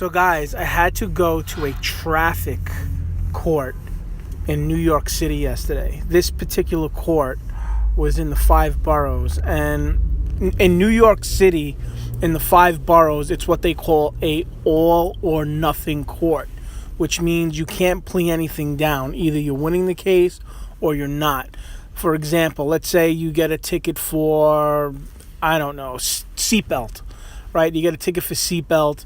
So, guys, I had to go to a traffic court in New York City yesterday. This particular court was in the five boroughs. And in New York City, in the five boroughs, it's what they call a all or nothing court, which means you can't plea anything down. Either you're winning the case or you're not. For example, let's say you get a ticket for, I don't know, seatbelt, right? You get a ticket for seatbelt.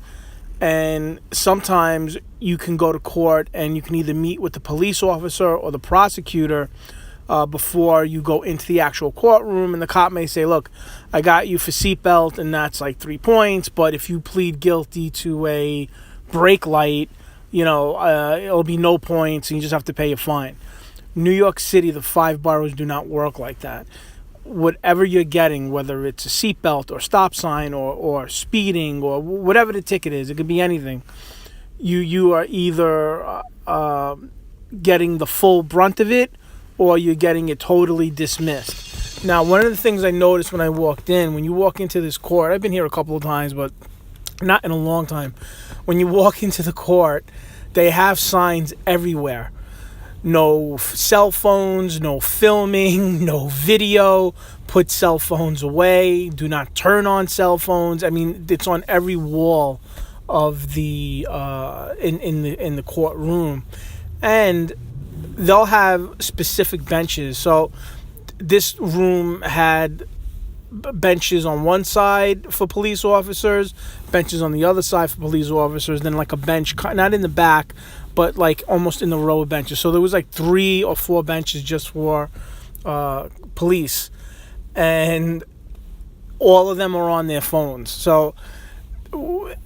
And sometimes you can go to court and you can either meet with the police officer or the prosecutor before you go into the actual courtroom. And the cop may say, look, I got you for seatbelt and that's like 3 points. But if you plead guilty to a brake light, it'll be no points and you just have to pay a fine. New York City, the five boroughs do not work like that. Whatever you're getting, whether it's a seatbelt or stop sign or speeding or whatever the ticket is, it could be anything. You are either getting the full brunt of it or you're getting it totally dismissed. Now, one of the things I noticed when I walked in, when you walk into this court, I've been here a couple of times, but not in a long time. When you walk into the court, they have signs everywhere. No cell phones, no filming, no video. Put cell phones away. Do not turn on cell phones. I mean, it's on every wall of the in the courtroom, and they'll have specific benches. So this room had benches on one side for police officers, benches on the other side for police officers, then like a bench, not in the back, but like almost in the row of benches. So there was like 3 or 4 benches just for police, and all of them are on their phones. So if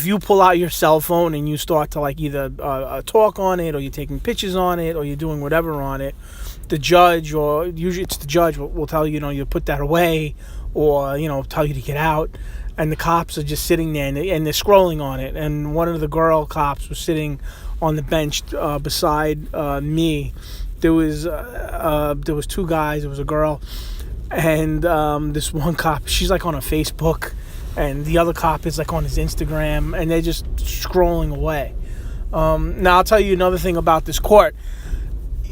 you pull out your cell phone and you start to like either talk on it or you're taking pictures on it or you're doing whatever on it, the judge, or usually it's the judge, will tell you, you put that away, or tell you to get out. And the cops are just sitting there and they're scrolling on it. And one of the girl cops was sitting on the bench beside me. There was 2 guys. There was a girl, and this one cop, she's like on her Facebook, and the other cop is like on his Instagram, and they're just scrolling away. Now I'll tell you another thing about this court.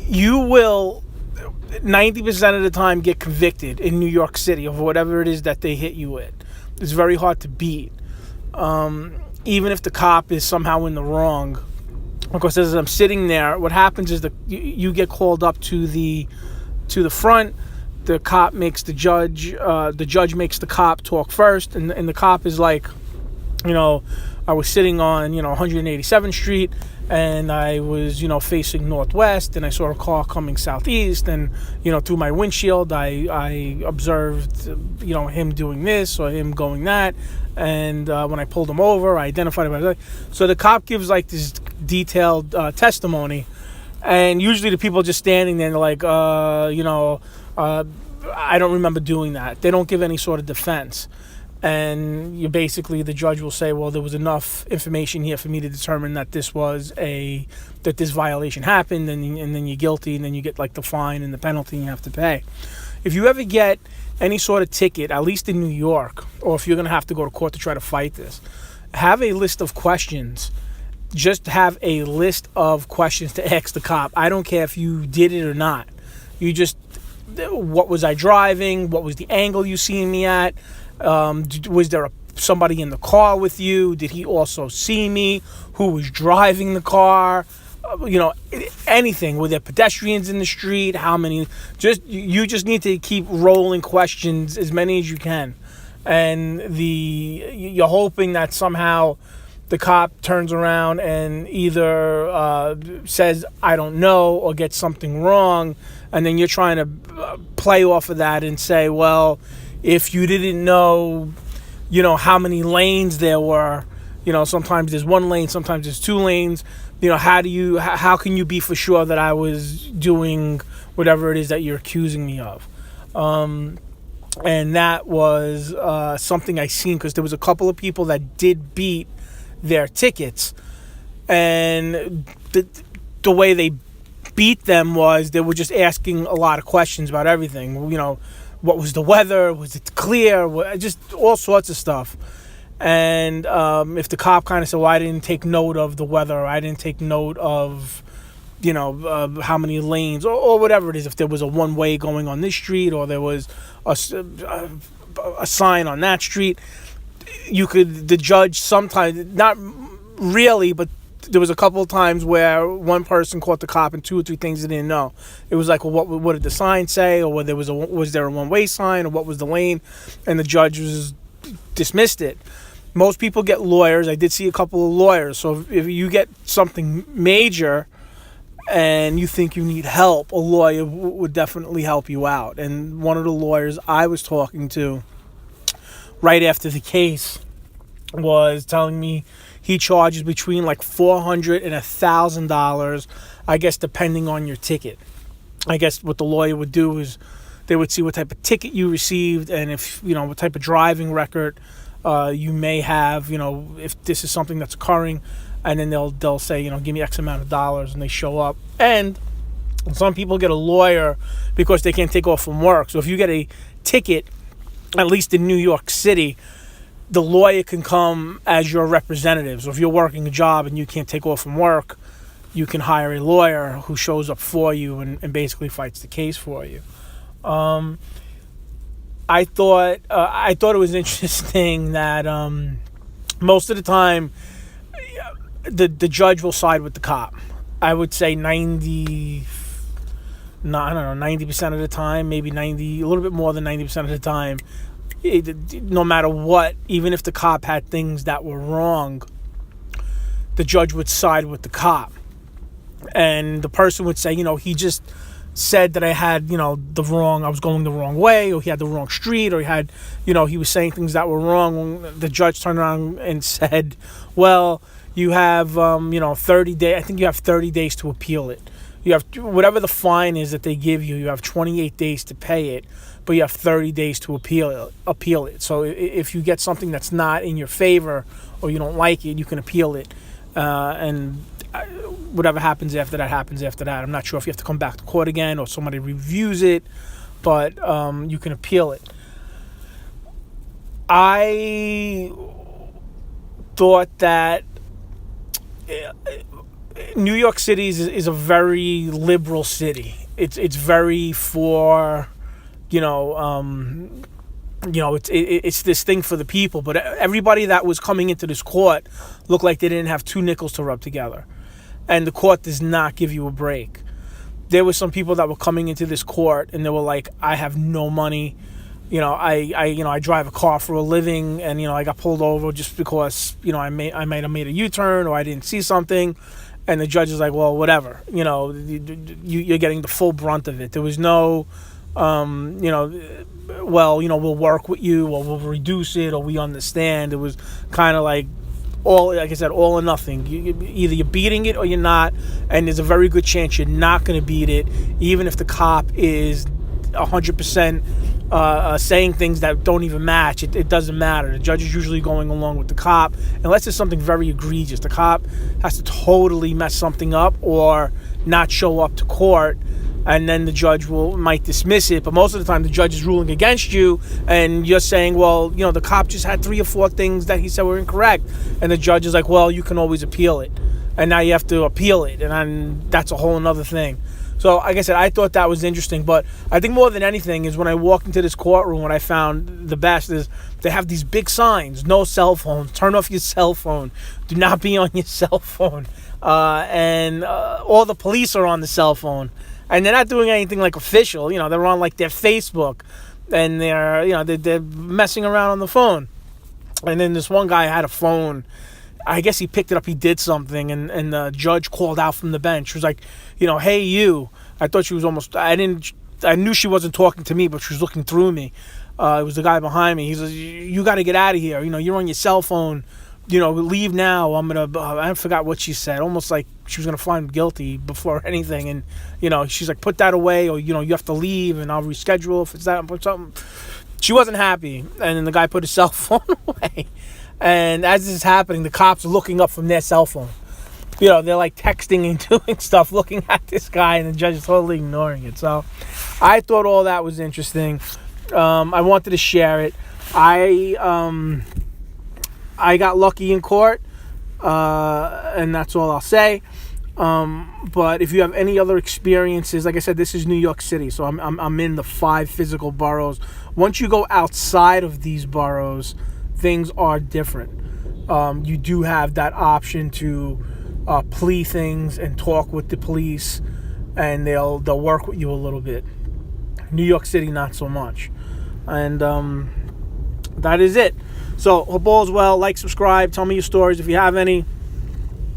You will 90% of the time get convicted in New York City of whatever it is that they hit you with. It's very hard to beat. Even if the cop is somehow in the wrong. Of course, as I'm sitting there, what happens is that you get called up to the front. The cop makes the judge makes the cop talk first, and the cop is like, I was sitting on 187th Street, and I was facing northwest, and I saw a car coming southeast, and through my windshield I observed him doing this or him going that, and when I pulled him over, I identified him. So the cop gives like this detailed testimony, and usually the people just standing there and they're like, I don't remember doing that. They don't give any sort of defense. And the judge will say, well, there was enough information here for me to determine that this violation happened, and then you're guilty, and then you get like the fine and the penalty you have to pay. If you ever get any sort of ticket, at least in New York, or if you're going to have to go to court to try to fight this, have a list of questions. Just have a list of questions to ask the cop. I don't care if you did it or not. What was I driving? What was the angle you seen me at? Was there somebody in the car with you? Did he also see me? Who was driving the car? Anything. Were there pedestrians in the street? How many? You just need to keep rolling questions, as many as you can, and you're hoping that somehow the cop turns around and either says I don't know or gets something wrong, and then you're trying to play off of that and say, well, if you didn't know, how many lanes there were, sometimes there's 1 lane, sometimes there's 2 lanes. How can you be for sure that I was doing whatever it is that you're accusing me of? And that was something I seen, because there was a couple of people that did beat their tickets, and the way they beat them was they were just asking a lot of questions about everything. What was the weather? Was it clear? Just all sorts of stuff. And if the cop kind of said, well, I didn't take note of the weather, or I didn't take note of, how many lanes, or whatever it is, if there was a one-way going on this street, or there was a sign on that street, the judge sometimes, not really, but there was a couple of times where one person caught the cop and 2 or 3 things they didn't know. It was like, well, what did the sign say, or whether was there a one-way sign, or what was the lane, and the judge dismissed it. Most people get lawyers. I did see a couple of lawyers. So if you get something major and you think you need help, a lawyer would definitely help you out. And one of the lawyers I was talking to right after the case was telling me he charges between like $400 and $1,000, I guess, depending on your ticket. I guess what the lawyer would do is they would see what type of ticket you received, and if, what type of driving record you may have, if this is something that's occurring, and then they'll say, give me X amount of dollars, and they show up. And some people get a lawyer because they can't take off from work. So if you get a ticket, at least in New York City, the lawyer can come as your representative. So if you're working a job and you can't take off from work, you can hire a lawyer who shows up for you and basically fights the case for you. I thought it was interesting that most of the time the judge will side with the cop. I would say 90% of the time, maybe a little bit more than 90% of the time, no matter what, even if the cop had things that were wrong, the judge would side with the cop. And the person would say, he just said that I had, I was going the wrong way, or he had the wrong street, or he had, he was saying things that were wrong. The judge turned around and said, well, you have, 30 days. I think you have 30 days to appeal it. You have whatever the fine is that they give you. You have 28 days to pay it, but you have 30 days to appeal it. So if you get something that's not in your favor, or you don't like it, you can appeal it, and whatever happens after that happens after that. I'm not sure if you have to come back to court again or somebody reviews it, but you can appeal it. I thought that New York City is a very liberal city. It's very for, it's this thing for the people. But everybody that was coming into this court looked like they didn't have 2 nickels to rub together. And the court does not give you a break. There were some people that were coming into this court and they were like, I have no money. I drive a car for a living, and, I got pulled over just because, I might have made a U-turn, or I didn't see something. And the judge is like, well, whatever, you're getting the full brunt of it. There was no, we'll work with you, or we'll reduce it, or we understand. It was kind of like, like I said, all or nothing. Either you're beating it or you're not, and there's a very good chance you're not going to beat it, even if the cop is 100% saying things that don't even match. It doesn't matter. The judge is usually going along with the cop, unless it's something very egregious. The cop has to totally mess something up or not show up to court, and then the judge might dismiss it. But most of the time, the judge is ruling against you, and you're saying, well, the cop just had 3 or 4 things that he said were incorrect. And the judge is like, well, you can always appeal it. And now you have to appeal it, and then that's a whole other thing. So, like I said, I thought that was interesting. But I think more than anything is when I walked into this courtroom, what I found the best is they have these big signs: no cell phones, turn off your cell phone, do not be on your cell phone. And all the police are on the cell phone. And they're not doing anything like official. They're on like their Facebook, and they're messing around on the phone. And then this one guy had a phone. I guess he picked it up. He did something, and the judge called out from the bench. She was like, hey, you. I thought she was almost. I knew she wasn't talking to me, but she was looking through me. It was the guy behind me. He says, you got to get out of here. You're on your cell phone. Leave now. I forgot what she said. Almost like she was going to find him guilty before anything. And, she's like, put that away, or, you have to leave, and I'll reschedule if it's that or something. She wasn't happy. And then the guy put his cell phone away. And as this is happening, the cops are looking up from their cell phone. They're like texting and doing stuff, looking at this guy, and the judge is totally ignoring it. So I thought all that was interesting. I wanted to share it. I I got lucky in court, and that's all I'll say. But if you have any other experiences, like I said, this is New York City, so I'm in the 5 physical boroughs. Once you go outside of these boroughs, things are different. You do have that option to plea things and talk with the police, and they'll work with you a little bit. New York City, not so much. And that is it. So hope all's well. Like, subscribe, tell me your stories if you have any.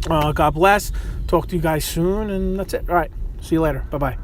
God bless. Talk to you guys soon, and that's it. All right. See you later. Bye-bye.